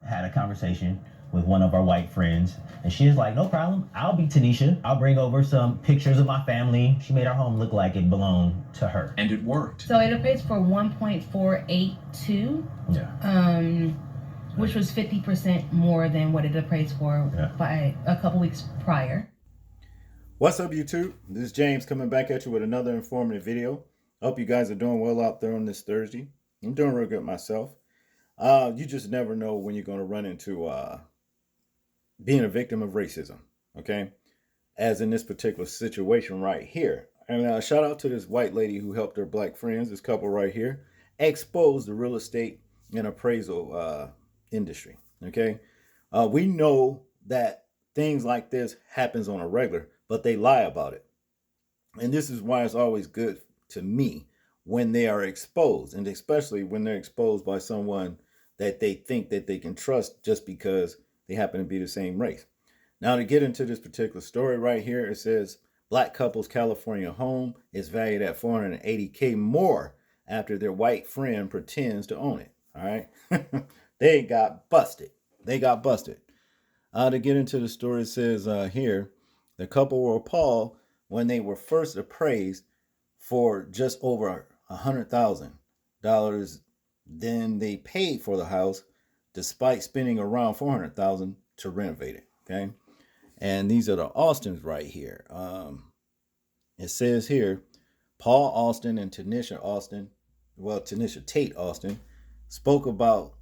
had a conversation with one of our white friends, and she was like, "No problem. I'll be Tanisha. I'll bring over some pictures of my family." She made our home look like it belonged to her, and it worked. So it appraised for 1.482. Yeah. Which was 50% more than what it appraised for by a couple weeks prior. What's up, YouTube? This is James coming back at you with another informative video. I hope you guys are doing well out there on this Thursday. I'm doing real good myself. You just never know when you're going to run into being a victim of racism, okay? As in this particular situation right here. And shout out to this white lady who helped her black friends, this couple right here, expose the real estate and appraisal industry, okay? We know that things like this happens on a regular, but they lie about it. And this is why it's always good to me when they are exposed, and especially when they're exposed by someone that they think that they can trust just because they happen to be the same race. Now, to get into this particular story right here, it says black couple's California home is valued at $480K more after their white friend pretends to own it. All right. They got busted. They got busted. To get into the story, it says here, the couple were appalled when they were first appraised for just over $100,000. Then they paid for the house despite spending around $400,000 to renovate it. Okay. And these are the Austins right here. It says here, Paul Austin and Tanisha Tate Austin, spoke about,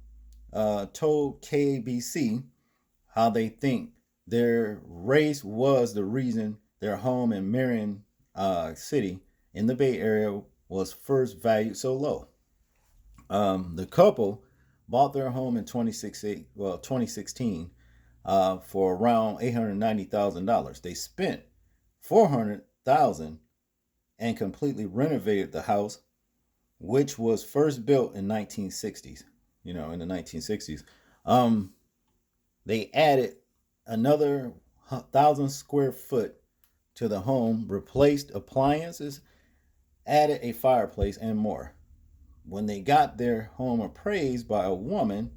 told KABC how they think their race was the reason their home in Marion City in the Bay Area was first valued so low. The couple bought their home in 2016 for around $890,000. They spent $400,000 and completely renovated the house, which was first built in 1960s. In the 1960s, they added another 1,000 square foot to the home, replaced appliances, added a fireplace, and more. When they got their home appraised by a woman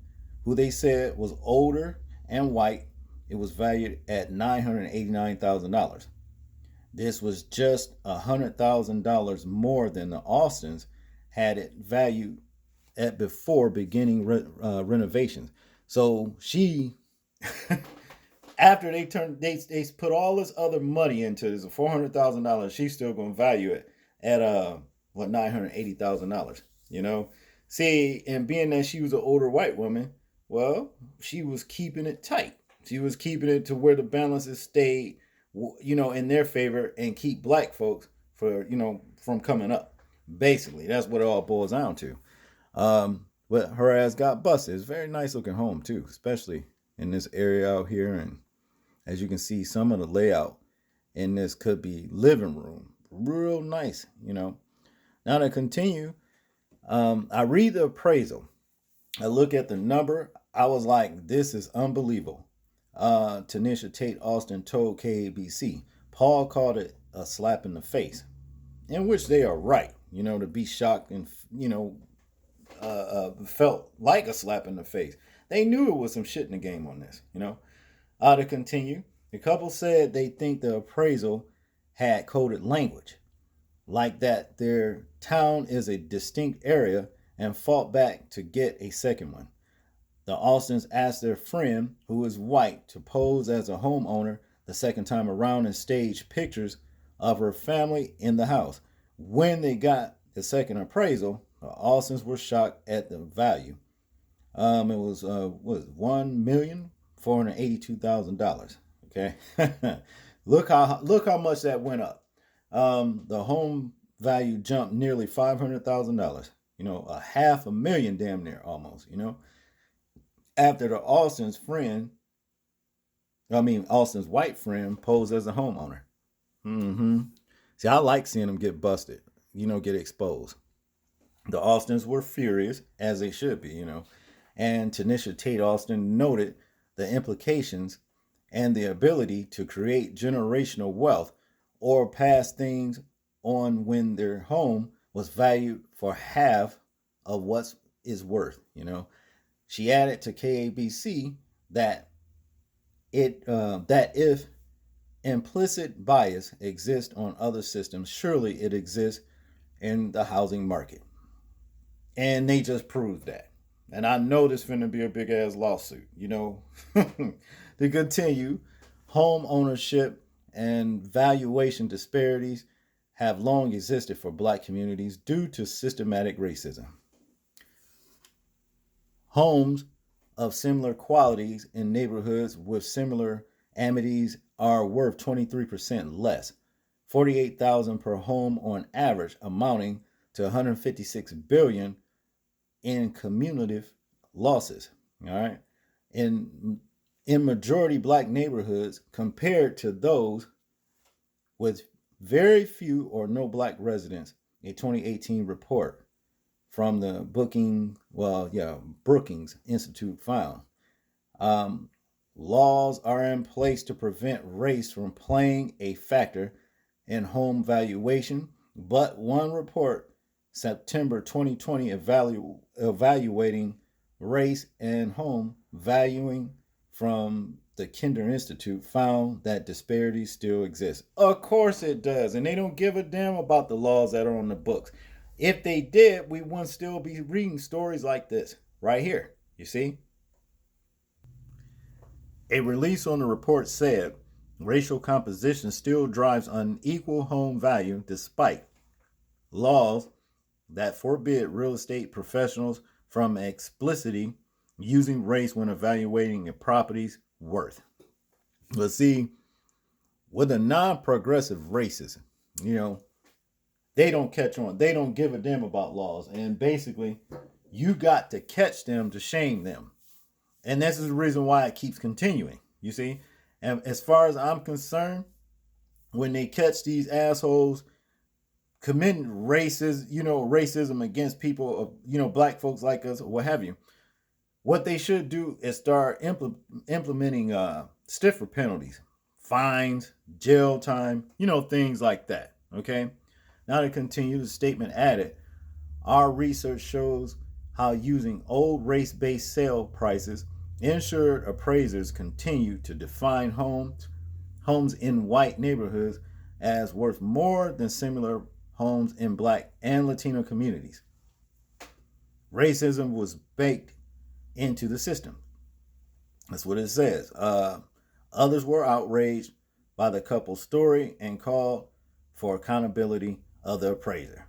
who they said was older and white, it was valued at $989,000. This was just $100,000 more than the Austins had it valued at before beginning renovations. So she, after they put all this other money into this $400,000, she's still gonna value it at $980,000. See, and being that she was an older white woman, well, she was keeping it tight. She was keeping it to where the balances stayed, in their favor, and keep black folks from coming up. Basically, that's what it all boils down to. But her ass got busted. It's a very nice looking home too, especially in this area out here. And as you can see, some of the layout in this could be living room. Real nice, Now to continue, I read the appraisal. I look at the number. I was like, this is unbelievable. Tanisha Tate Austin told KABC. Paul called it a slap in the face, in which they are right, to be shocked and, felt like a slap in the face. They knew it was some shit in the game on this, To continue, the couple said they think the appraisal had coded language, like that their town is a distinct area, and fought back to get a second one. The Austins asked their friend, who is white, to pose as a homeowner the second time around and stage pictures of her family in the house. When they got the second appraisal, the Austins were shocked at the value. It was $1,482,000. Okay, look how much that went up. The home value jumped nearly $500,000. $500,000 damn near almost. After the Austin's white friend posed as a homeowner. See, I like seeing them get busted, get exposed. The Austins were furious, as they should be, And Tanisha Tate Austin noted the implications and the ability to create generational wealth or pass things on when their home was valued for half of what is worth, She added to KABC that that if implicit bias exists on other systems, surely it exists in the housing market. And they just proved that. And I know this finna be a big ass lawsuit, to continue. Home ownership and valuation disparities have long existed for black communities due to systematic racism. Homes of similar qualities in neighborhoods with similar amenities are worth 23% less, 48,000 per home on average, amounting to 156 billion in cumulative losses. All right. In majority black neighborhoods compared to those with very few or no black residents, a 2018 report from the Brookings Institute found. Laws are in place to prevent race from playing a factor in home valuation, but one report, September 2020, evaluating race and home valuing from the Kinder Institute, found that disparities still exist. Of course it does, and they don't give a damn about the laws that are on the books. If they did, we wouldn't still be reading stories like this right here. You see? A release on the report said racial composition still drives unequal home value despite laws that forbid real estate professionals from explicitly using race when evaluating a property's worth. But see, with a non-progressive racism, they don't catch on. They don't give a damn about laws. And basically, you got to catch them to shame them. And this is the reason why it keeps continuing, you see? And as far as I'm concerned, when they catch these assholes committing racism against people of, black folks like us or what have you, what they should do is start implementing stiffer penalties, fines, jail time, things like that, okay? Now to continue, the statement added, our research shows how using old race-based sale prices, insured appraisers continue to define homes in white neighborhoods as worth more than similar homes in black and Latino communities. Racism was baked into the system. That's what it says. Others were outraged by the couple's story and called for accountability of the appraiser.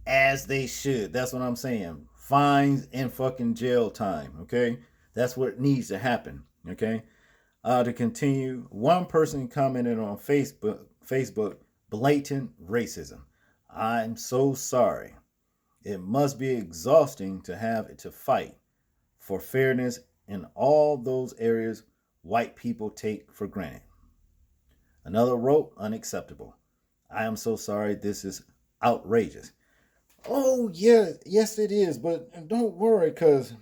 As they should. That's what I'm saying. Fines and fucking jail time, okay? That's what needs to happen, okay? To continue, one person commented on Facebook, blatant racism. I'm so sorry. It must be exhausting to have to fight for fairness in all those areas white people take for granted. Another wrote, unacceptable. I am so sorry. This is outrageous. Oh, yeah, yes, it is. But don't worry, because,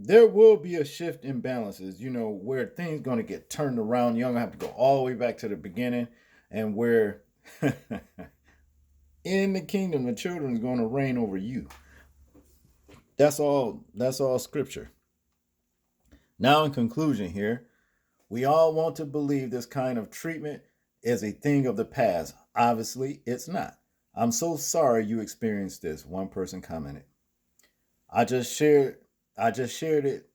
there will be a shift in balances, where things going to get turned around. You're going to have to go all the way back to the beginning, and where in the kingdom, the children is going to reign over you. That's all scripture. Now, in conclusion here, we all want to believe this kind of treatment is a thing of the past. Obviously, it's not. I'm so sorry you experienced this, one person commented. I just shared it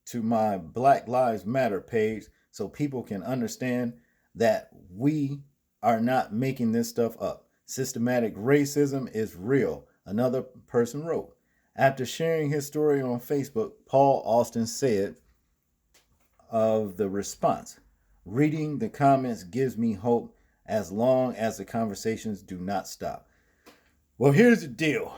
to my Black Lives Matter page so people can understand that we are not making this stuff up. Systematic racism is real, another person wrote. After sharing his story on Facebook, Paul Austin said of the response, reading the comments gives me hope as long as the conversations do not stop. Well, here's the deal.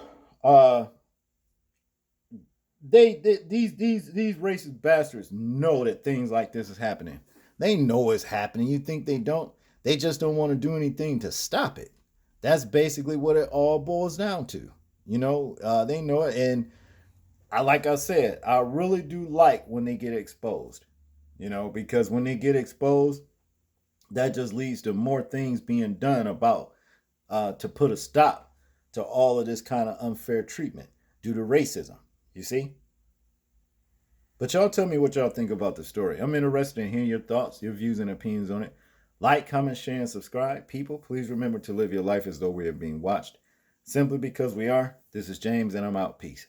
These racist bastards know that things like this is happening. They know it's happening. You think they don't? They just don't want to do anything to stop it. That's basically what it all boils down to. They know it. And like I said, I really do like when they get exposed, because when they get exposed, that just leads to more things being done about to put a stop to all of this kind of unfair treatment due to racism. You see? But y'all tell me what y'all think about the story. I'm interested in hearing your thoughts, your views, and opinions on it. Like, comment, share, and subscribe. People, please remember to live your life as though we are being watched. Simply because we are. This is James, and I'm out. Peace.